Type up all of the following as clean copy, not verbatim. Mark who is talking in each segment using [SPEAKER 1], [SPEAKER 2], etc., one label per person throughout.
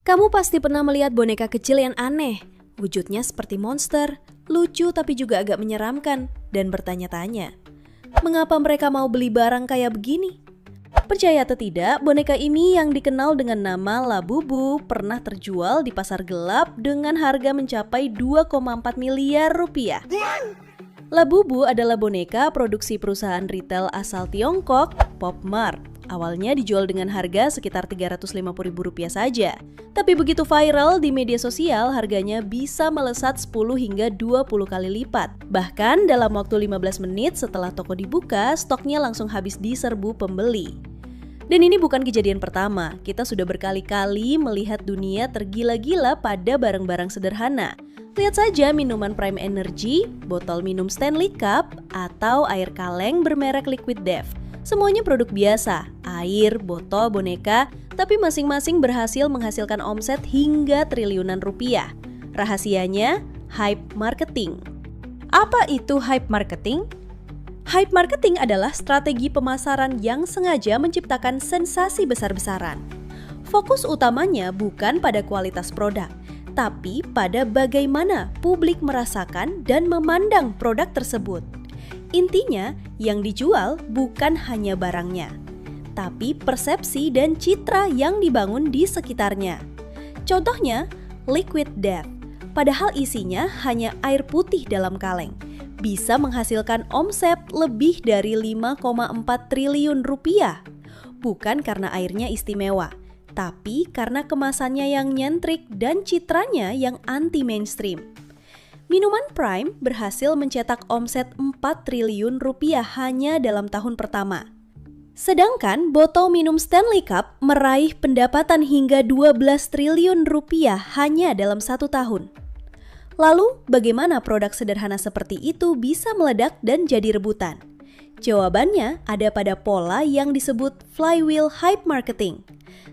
[SPEAKER 1] Kamu pasti pernah melihat boneka kecil yang aneh. Wujudnya seperti monster, lucu tapi juga agak menyeramkan, dan bertanya-tanya, mengapa mereka mau beli barang kayak begini? Percaya atau tidak, boneka ini yang dikenal dengan nama Labubu pernah terjual di pasar gelap dengan harga mencapai 2,4 miliar rupiah. Labubu adalah boneka produksi perusahaan retail asal Tiongkok, Popmart. Awalnya dijual dengan harga sekitar Rp350.000 saja. Tapi begitu viral di media sosial, harganya bisa melesat 10 hingga 20 kali lipat. Bahkan dalam waktu 15 menit setelah toko dibuka, stoknya langsung habis diserbu pembeli. Dan ini bukan kejadian pertama, kita sudah berkali-kali melihat dunia tergila-gila pada barang-barang sederhana. Lihat saja minuman Prime Energy, botol minum Stanley Cup, atau air kaleng bermerek Liquid Death. Semuanya produk biasa, air, botol, boneka, tapi masing-masing berhasil menghasilkan omset hingga triliunan rupiah. Rahasianya, hype marketing. Apa itu hype marketing? Hype marketing adalah strategi pemasaran yang sengaja menciptakan sensasi besar-besaran. Fokus utamanya bukan pada kualitas produk, tapi pada bagaimana publik merasakan dan memandang produk tersebut. Intinya, yang dijual bukan hanya barangnya, tapi persepsi dan citra yang dibangun di sekitarnya. Contohnya, Liquid Death, padahal isinya hanya air putih dalam kaleng, bisa menghasilkan omset lebih dari 5,4 triliun rupiah. Bukan karena airnya istimewa, tapi karena kemasannya yang nyentrik dan citranya yang anti-mainstream. Minuman Prime berhasil mencetak omset 4 triliun rupiah hanya dalam tahun pertama. Sedangkan botol minum Stanley Cup meraih pendapatan hingga 12 triliun rupiah hanya dalam 1 tahun. Lalu, bagaimana produk sederhana seperti itu bisa meledak dan jadi rebutan? Jawabannya ada pada pola yang disebut flywheel hype marketing.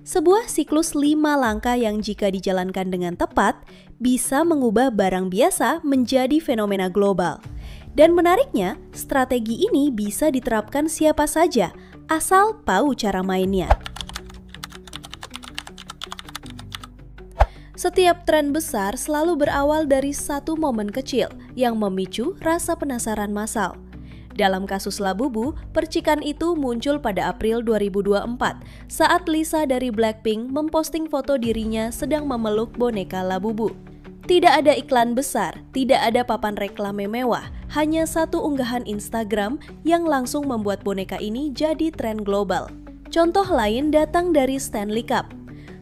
[SPEAKER 1] Sebuah siklus 5 langkah yang jika dijalankan dengan tepat, bisa mengubah barang biasa menjadi fenomena global. Dan menariknya, strategi ini bisa diterapkan siapa saja, asal tahu cara mainnya. Setiap tren besar selalu berawal dari satu momen kecil yang memicu rasa penasaran massal. Dalam kasus Labubu, percikan itu muncul pada April 2024 saat Lisa dari Blackpink memposting foto dirinya sedang memeluk boneka Labubu. Tidak ada iklan besar, tidak ada papan reklame mewah, hanya satu unggahan Instagram yang langsung membuat boneka ini jadi tren global. Contoh lain datang dari Stanley Cup.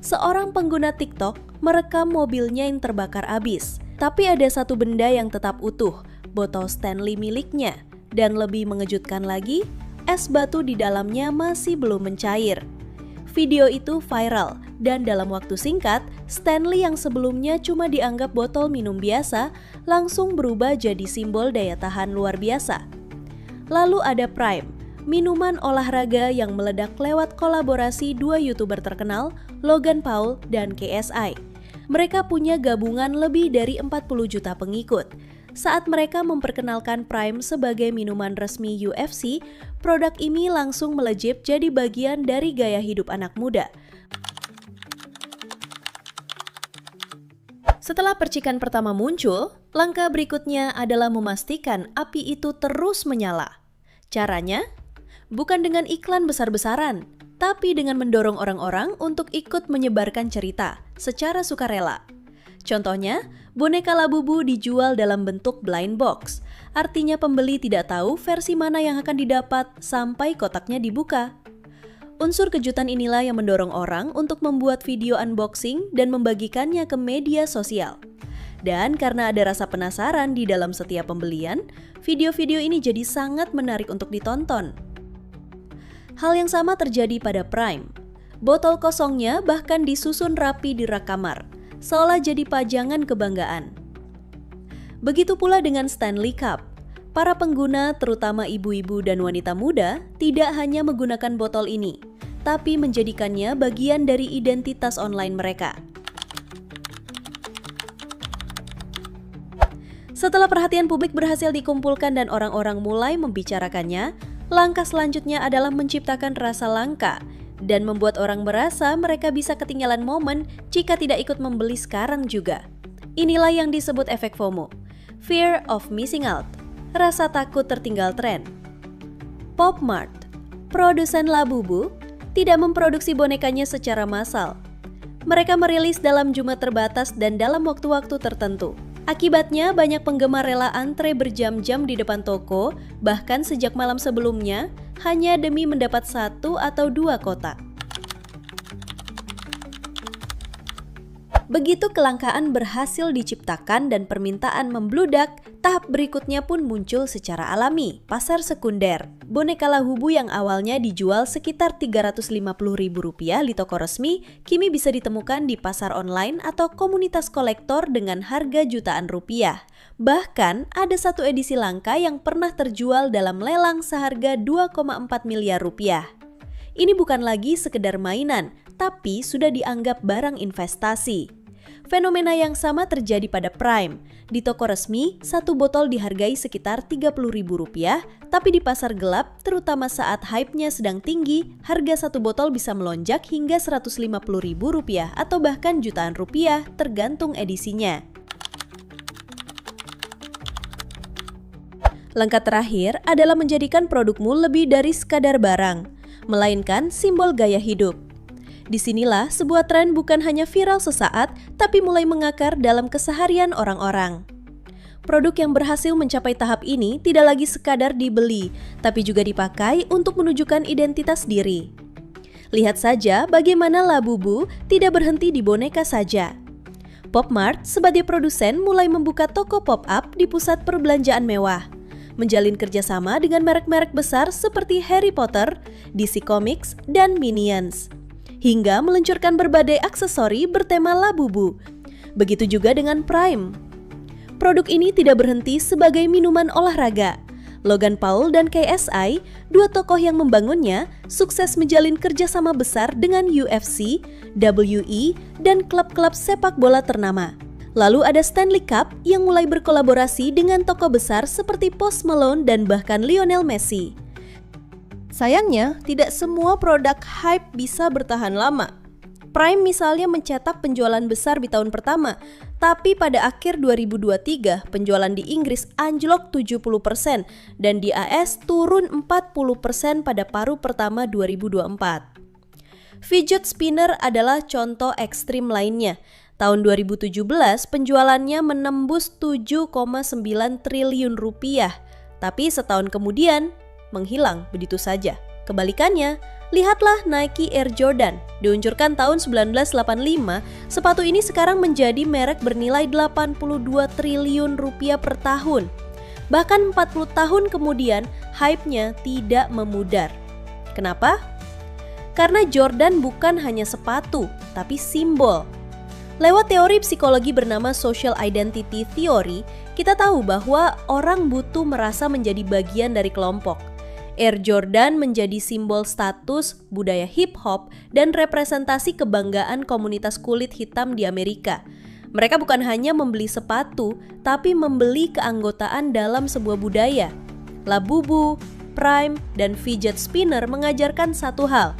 [SPEAKER 1] Seorang pengguna TikTok merekam mobilnya yang terbakar abis, tapi ada satu benda yang tetap utuh, botol Stanley miliknya. Dan lebih mengejutkan lagi, es batu di dalamnya masih belum mencair. Video itu viral, dan dalam waktu singkat, Stanley yang sebelumnya cuma dianggap botol minum biasa, langsung berubah jadi simbol daya tahan luar biasa. Lalu ada Prime, minuman olahraga yang meledak lewat kolaborasi dua YouTuber terkenal, Logan Paul dan KSI. Mereka punya gabungan lebih dari 40 juta pengikut. Saat mereka memperkenalkan Prime sebagai minuman resmi UFC, produk ini langsung melejit jadi bagian dari gaya hidup anak muda. Setelah percikan pertama muncul, langkah berikutnya adalah memastikan api itu terus menyala. Caranya? Bukan dengan iklan besar-besaran, tapi dengan mendorong orang-orang untuk ikut menyebarkan cerita secara sukarela. Contohnya, boneka Labubu dijual dalam bentuk blind box. Artinya pembeli tidak tahu versi mana yang akan didapat sampai kotaknya dibuka. Unsur kejutan inilah yang mendorong orang untuk membuat video unboxing dan membagikannya ke media sosial. Dan karena ada rasa penasaran di dalam setiap pembelian, video-video ini jadi sangat menarik untuk ditonton. Hal yang sama terjadi pada Prime. Botol kosongnya bahkan disusun rapi di rak kamar, seolah jadi pajangan kebanggaan. Begitu pula dengan Stanley Cup. Para pengguna, terutama ibu-ibu dan wanita muda, tidak hanya menggunakan botol ini, tapi menjadikannya bagian dari identitas online mereka. Setelah perhatian publik berhasil dikumpulkan dan orang-orang mulai membicarakannya, langkah selanjutnya adalah menciptakan rasa langka. dan membuat orang merasa mereka bisa ketinggalan momen jika tidak ikut membeli sekarang juga. Inilah yang disebut efek FOMO, Fear of Missing Out, rasa takut tertinggal tren. Pop Mart, produsen Labubu, tidak memproduksi bonekanya secara massal. Mereka merilis dalam jumlah terbatas dan dalam waktu-waktu tertentu. Akibatnya, banyak penggemar rela antre berjam-jam di depan toko, bahkan sejak malam sebelumnya, hanya demi mendapat 1 atau 2 kotak. Begitu kelangkaan berhasil diciptakan dan permintaan membludak, tahap berikutnya pun muncul secara alami, pasar sekunder. Boneka Labubu yang awalnya dijual sekitar Rp350.000 di toko resmi, kini bisa ditemukan di pasar online atau komunitas kolektor dengan harga jutaan rupiah. Bahkan, ada satu edisi langka yang pernah terjual dalam lelang seharga Rp2,4 miliar. Ini bukan lagi sekedar mainan, tapi sudah dianggap barang investasi. Fenomena yang sama terjadi pada Prime. Di toko resmi, satu botol dihargai sekitar Rp30.000, tapi di pasar gelap, terutama saat hype-nya sedang tinggi, harga satu botol bisa melonjak hingga Rp150.000 atau bahkan jutaan rupiah, tergantung edisinya. Langkah terakhir adalah menjadikan produkmu lebih dari sekadar barang, melainkan simbol gaya hidup. Disinilah sebuah tren bukan hanya viral sesaat, tapi mulai mengakar dalam keseharian orang-orang. Produk yang berhasil mencapai tahap ini tidak lagi sekadar dibeli, tapi juga dipakai untuk menunjukkan identitas diri. Lihat saja bagaimana Labubu tidak berhenti di boneka saja. Pop Mart sebagai produsen mulai membuka toko pop-up di pusat perbelanjaan mewah, menjalin kerjasama dengan merek-merek besar seperti Harry Potter, DC Comics, dan Minions, hingga meluncurkan berbagai aksesori bertema Labubu. Begitu juga dengan Prime. Produk ini tidak berhenti sebagai minuman olahraga. Logan Paul dan KSI, dua tokoh yang membangunnya, sukses menjalin kerjasama besar dengan UFC, WE, dan klub-klub sepak bola ternama. Lalu ada Stanley Cup yang mulai berkolaborasi dengan tokoh besar seperti Post Malone dan bahkan Lionel Messi. Sayangnya, tidak semua produk hype bisa bertahan lama. Prime misalnya mencetak penjualan besar di tahun pertama, tapi pada akhir 2023 penjualan di Inggris anjlok 70% dan di AS turun 40% pada paruh pertama 2024. Fidget spinner adalah contoh ekstrim lainnya. Tahun 2017 penjualannya menembus 7,9 triliun rupiah, tapi setahun kemudian menghilang begitu saja. Kebalikannya, lihatlah Nike Air Jordan. Diluncurkan tahun 1985, sepatu ini sekarang menjadi merek bernilai 82 triliun rupiah per tahun. Bahkan 40 tahun kemudian, hype-nya tidak memudar. Kenapa? Karena Jordan bukan hanya sepatu, tapi simbol. Lewat teori psikologi bernama Social Identity Theory, kita tahu bahwa orang butuh merasa menjadi bagian dari kelompok. Air Jordan menjadi simbol status, budaya hip-hop, dan representasi kebanggaan komunitas kulit hitam di Amerika. Mereka bukan hanya membeli sepatu, tapi membeli keanggotaan dalam sebuah budaya. Labubu, Prime, dan fidget spinner mengajarkan satu hal: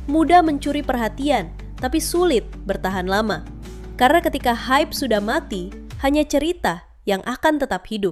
[SPEAKER 1] mudah mencuri perhatian, tapi sulit bertahan lama. Karena ketika hype sudah mati, hanya cerita yang akan tetap hidup.